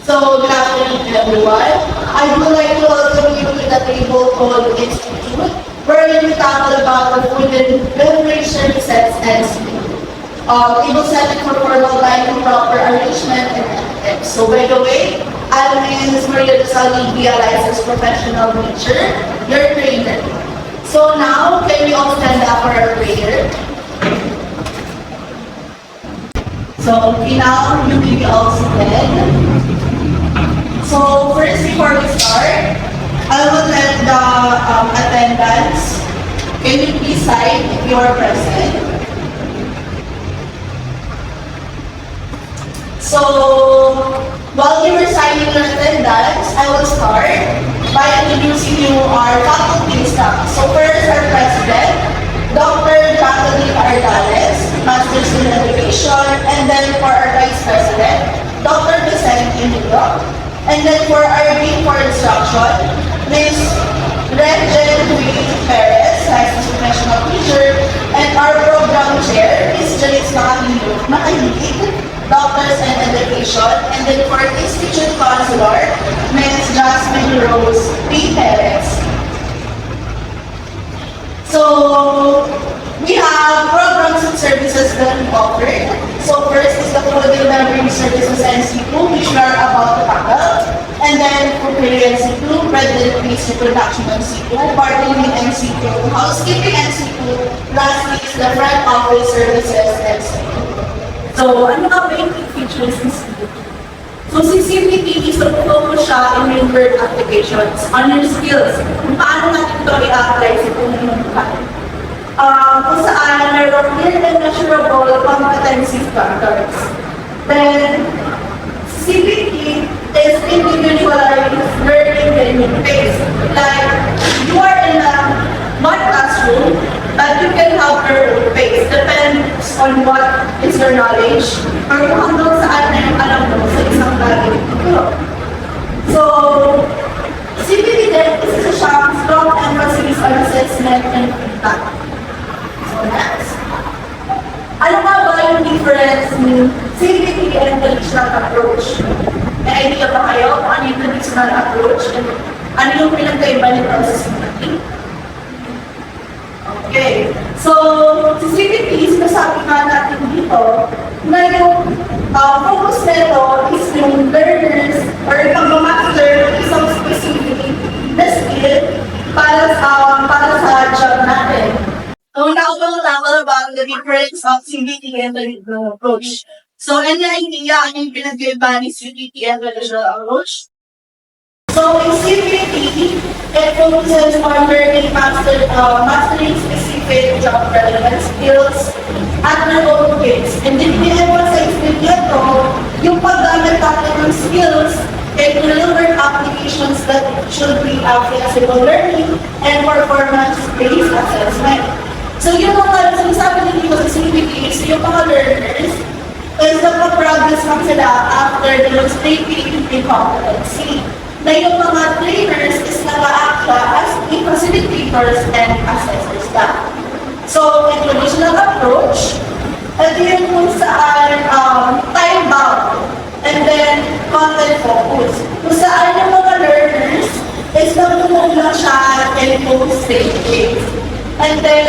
So, good afternoon everyone. I would like to welcome you to the table called Institute, where we tackle about the food and beverage services and table setting for formal dining, proper arrangement, and ethics. So, by the way, I'm Ms. Maria Rizal, be a licensed professional teacher, your trainer. So now, can we all stand up for our prayer? So, okay, now you may be all seated. So first, before we start, I will let the attendants, can you please sign if you are present? So, while you are signing your attendance, I will start by introducing you our faculty staff. So first, our president, Dr. Jacqueline Ardales, Master's in Education, and then for our vice president, Dr. Vicente Emilio. And then for our Dean for Instruction, Ms. Regine Perez, licensed professional teacher, and our program chair, Ms. Janice Macahilig, Doctors in Education, and then for Institute Counselor, Ms. Jasmine Rose P. Perez. So, we have programs and services that we offer. So first is the food and beverage services NC2, which we are about to tackle. And then food NC2, resident fees reproduction NC2, bartending NC2, housekeeping NC2, lastly is the front office services NC2. So, ano nga ba yung features ng CBT? So, si CBT is focus siya in your work applications, on your skills, kung paano natin ito i-apply sa tunay buhay. Kung saan mayroong clear and measurable competency standards. Then, CBT is individualized learning training phase. Like, you are in a one classroom, but you can have your own pace. Depends on what is your knowledge, or kung hanggang saan na yung alam mo sa isang bagay. So, CBT then is a strong emphasis on assessment and feedback. So, next. Ano nga ba yung difference ni CBT and traditional approach? May idea ba kayo kung ano yung traditional approach and ano yung pinagkaiba nito sa CBT? Okay. So, si CBT, sinasabi nga natin dito na yung focus nito is yung learners or pag-master isang specific na skill para sa job natin. So now we'll tackle about the difference of CBT and traditional approach. So, any idea ano yung pinagkaiba ni CBT and traditional approach? So, in CBT, it focuses on learning mastering specific job relevant skills at their own pace. And then, i-emphasize din ito yung paggamit natin ng skills in real-world applications that should be flexible learning and performance-based assessment. So, yung mga sinasabi din dito sa CBT is yung mga learners is nagpa-progress lang sila after demonstrating the competency. Na yung mga trainers is nag-act as facilitators and assessors lang. So, in traditional approach, ito yun kung saan time-bound and then content focus. Kung saan yung mga learners is nagtutulong lang siya in post-stage. And then,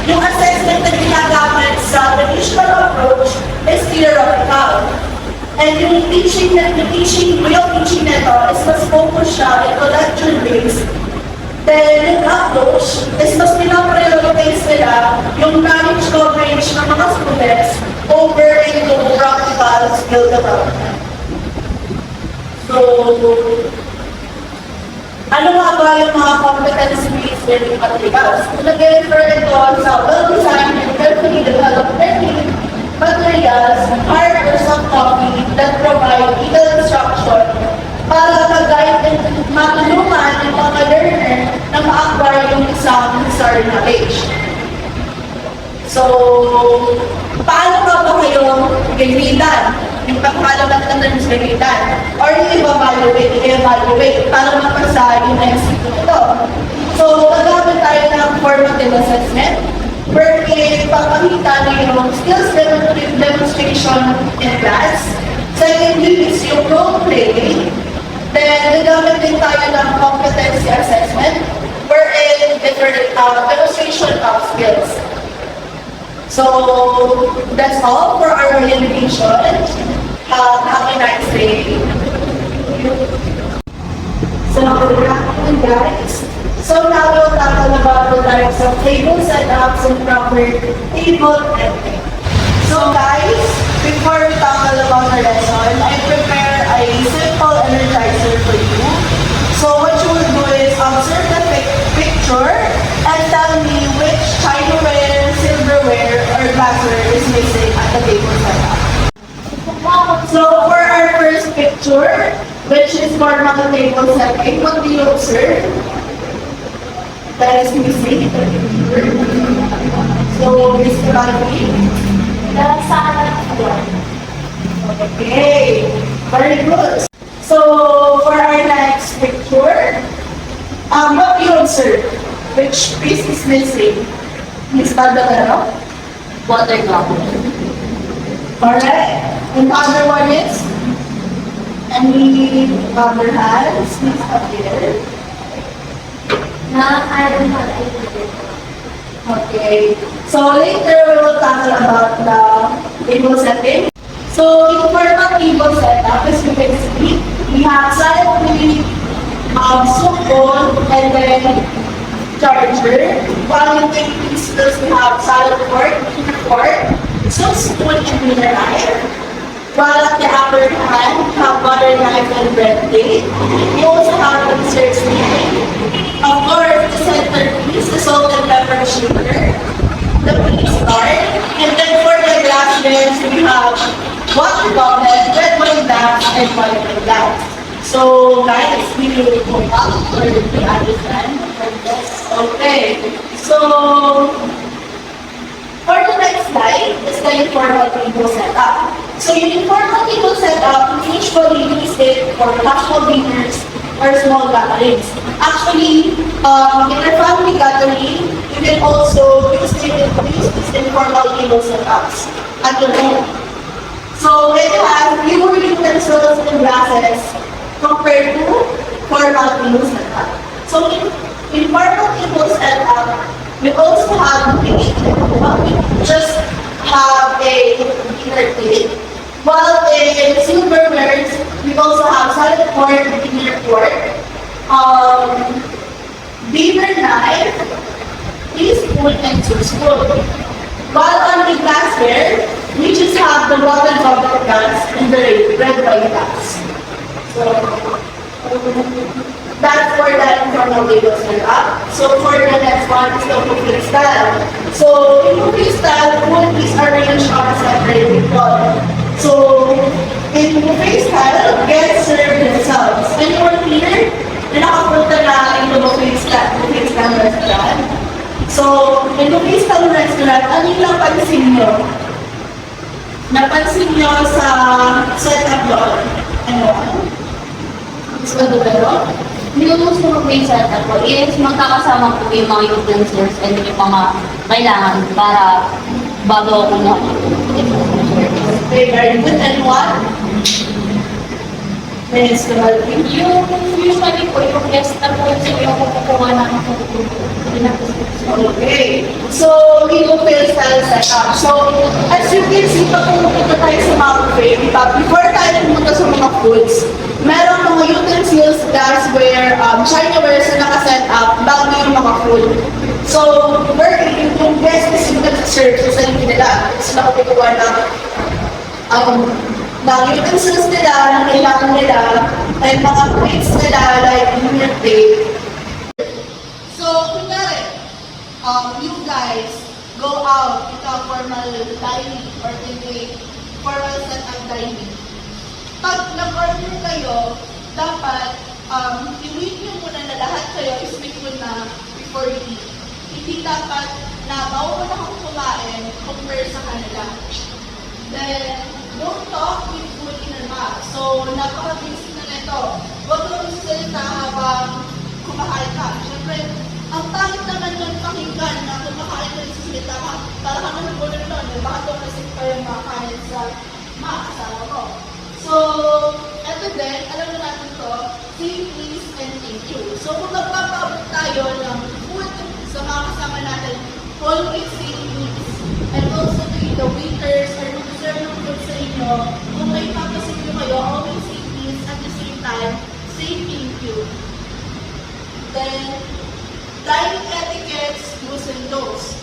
yung assessment na ginagamit sa traditional approach is theoretical. And yung real teaching nito is mas focus siya into lecture-based. Then, yung approach is mas pinaprioritize nila yung knowledge coverage ng mga students over into practical skill development. So, ano nga ba yung mga competency-based learning materials? Nag-refer ito sa well-designed and carefully developed learning materials, hard or soft copy that provide legal instruction para mag-guide and matulungan ng mga learner na ma-acquire yung isang necessary knowledge. So, paano ba kayo gamitan? Yung pagkakalaman ng terms gamitan? Or yung i-evaluate para mapasa yung NC2 ito? So, gagamit tayo ng formative assessment, wherein papakita na yung skills demonstration in class, Secondly is yung role play. Then, gagamit din tayo ng competency assessment wherein different demonstration of skills. So, that's all for our orientation. Have a nice day. So, good afternoon, guys. So, now we'll tackle about the types of table setups and proper table etiquette. So, guys, before we tackle about the lesson, I prepare a simple energizer for you. So, what you will do is observe the picture and tell me which chinaware, silverware, or glassware is missing at the table setup. So, for our first picture, which is formal table setting, what do you observe? That is missing. So, Mr. Alvin? Okay, very good. So, for our next picture, what do you observe? Which piece is missing? Miss Baldagaro? Water bottle. Alright. And the other one is? Any other hands? Please appear. I don't have idea. Okay. So later we will tackle about the table setting. So in formal table setup, as you can see, we have salad plate, soup bowl, and then charger. While in the pieces, we have salad fork, soup spoon, and dinner knife. While at the upper hand, we have butter knife and bread plate. We also have the dessert spoon. Of course, the centerpiece, the salt and pepper shaker, the pea start, and then for the glasswares, we have water bottle, red wine glass, and white wine glass. So, guys, we will go up for the understand. Okay. So, for the next slide is the informal table setup. So, yung informal table setup, we usually use it for casual dinners or small gatherings. Actually, in our family gathering, you can also use these informal table setups at your home. So, it has fewer utensils and glasses compared to formal table setup. So, in informal table setup, we also have plate. We just have a dinner plate. While in silverware, we also have salad fork, dinner fork, dinner knife, teaspoon, and soup spoon. While on the glassware, we just have the water bottle glass and the red wine glass. So, that's for that informal table setup. So for the next one is the buffet style. So in buffet style, food is arranged on a separate bowl. So in buffet style, guests serve themselves. Anyone here na nakapunta na in the buffet style restaurant? So in buffet style restaurant, ano yung napansin nyo? Napansin nyo sa setup doon? Ano? Mas madubero? Hindi ko gusto mag-reset ako. Is magkakasama po yung mga utensils and yung mga kailangan para bago ako na. Okay, very good. And what? Mr. Malvin? Yung usually po, yung guest na po yung kukuha ng Okay. So, we will feel style setup. So, as you can see, pag pumunta tayo sa mga buffet, before tayo pumunta sa mga foods, merong mga utensils, glassware, chinaware na naka-set up bago yung mga food. So, yung guest is yung nag-serve sa sarili nila. Sila kukuha ng utensils nila, ng kailangan nila, and mga plates nila, like yung plate. So, kunyari, you guys go out into a formal dining or into a formal setup dining. Pag nag-order kayo, dapat i-wait nyo muna na lahat kayo is-wait muna before you eat. Hindi dapat na mauna kang kumain compare sa kanila. Then, don't talk with food in your mouth. So, napaka-basic na nito. Huwag kang magsalita habang kumakain ka. Siyempre, ang pangit naman yung pakinggan na kumakain ka rin sa salita ka. Para ka naman ulit nun, baka ito kasi pa yung makakain sa mga kasama ko. So, eto din, alam na natin to, say please and thank you. So, kung magpapaabot tayo ng food sa mga kasama natin, always say please. And also to the waiters or mag-serve ng food sa inyo, kung may papasin nyo kayo, always say please at the same time, say thank you. Then, dining etiquettes, do's and don'ts.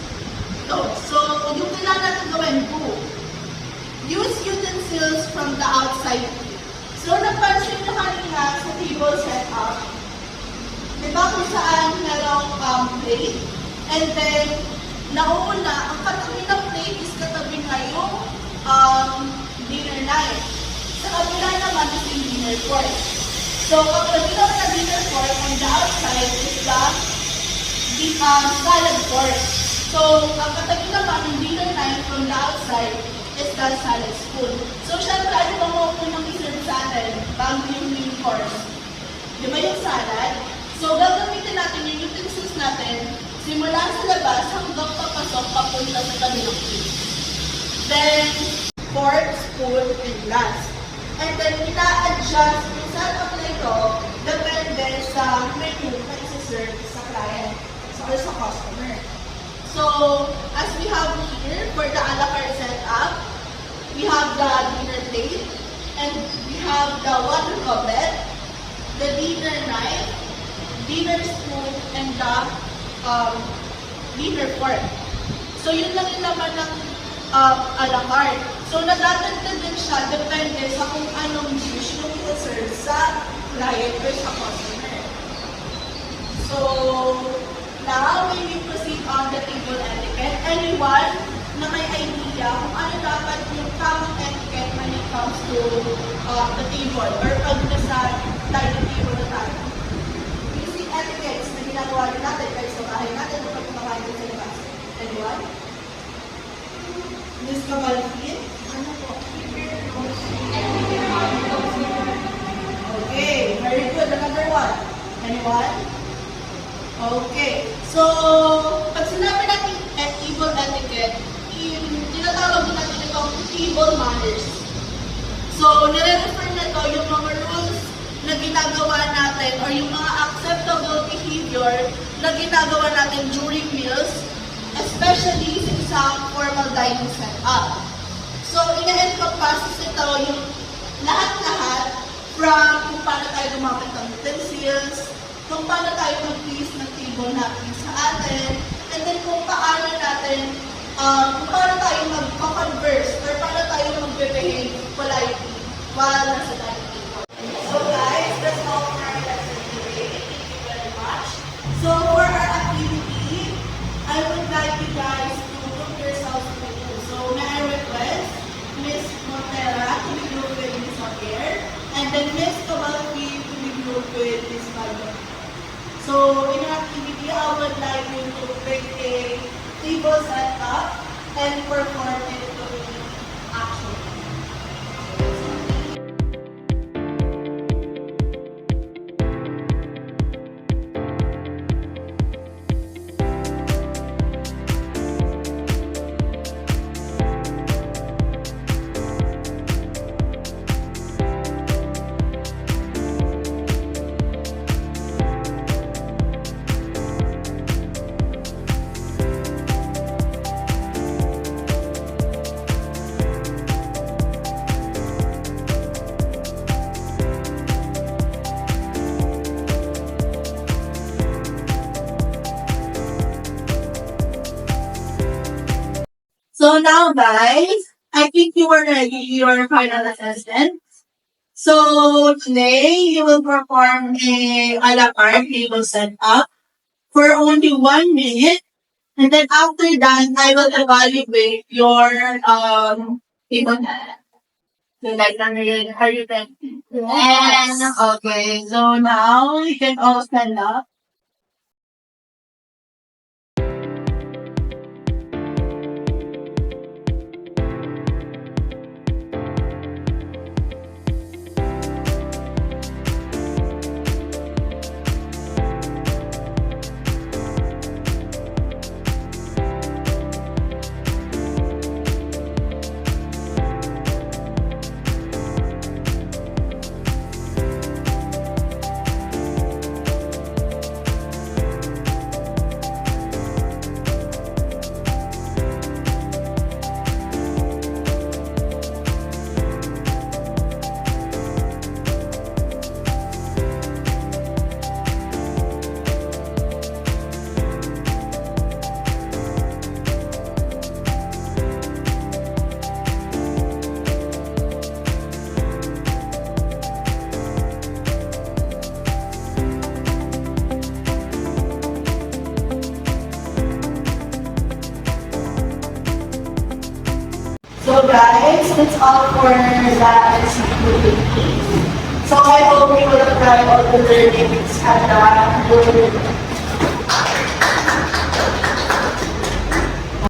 So, yung kailangan natin gawin, do. Use utensils from the outside. So, napansin nyo kanina sa table setup, di ba kung saan merong plate, and then, nauna, ang katabi ng plate is katabi nga yung dinner knife. Sa kabila naman is yung dinner fork. So, katabi naman na dinner fork, on the outside is the salad fork. So, ang katabi naman yung dinner knife from the outside is the salad spoon. So, syempre, ano ba mo unang iserve sa atin bago yung main course? Di ba yung salad? So, gagamitin natin yung utensils natin simula sa labas hanggang papasok papunta sa tabi ng plate. Then, fork, spoon, and glass. And then, ina-adjust yung setup na ito depende sa menu na isa-serve sa client or sa customer. So, as we have here, for the a la carte setup, we have the dinner plate, and we have the water goblet, the dinner knife, dinner spoon, and the dinner fork. So, yun lang yung laman ng a la carte. So, nadadagdag din siya depende sa kung anong dish yung i-serve sa client or sa customer. So, now, we will proceed on the table etiquette. Anyone na may idea kung ano dapat yung tamang etiquette when it comes to the table or pag nasa dining table na tayo? Basic etiquettes na ginagawa rin natin kahit sa bahay natin o pag kumakain din sa labas. Anyone? Miss Kamalfin? Ano po? Okay, very good. Another one. Anyone? Okay. So, pag sinabi natin table etiquette, tinatawag natin itong table manners. So, nire-refer na ito yung mga rules na ginagawa natin or yung mga acceptable behavior na ginagawa natin during meals, especially sa isang formal dining setup. So, ina-encompasses ito yung lahat-lahat from kung paano tayo gumamit ng utensils, kung paano tayo mag-place ng table natin sa atin, and then kung paano tayo mag-converse or paano tayo mag-behave politely while nasa dining table. So guys, that's all for our lesson today. Thank you very much. So for our activity, I would like you guys to put yourselves in the mood. So may I request Miss Montera to be grouped with Miss Javier, and then Miss Cabalfi to be grouped with Miss Valdo. So, in our activity, I would like you to pick a table setup and perform it to action. So now, guys, I think you are ready your final assessment. So today, you will perform a la carte table setup for only 1 minute. And then after that, I will evaluate your table. So like, are you ready? Yes. Okay, so now you can all stand up. So guys, that's all for the NCQA. So I hope you will apply all the learnings at the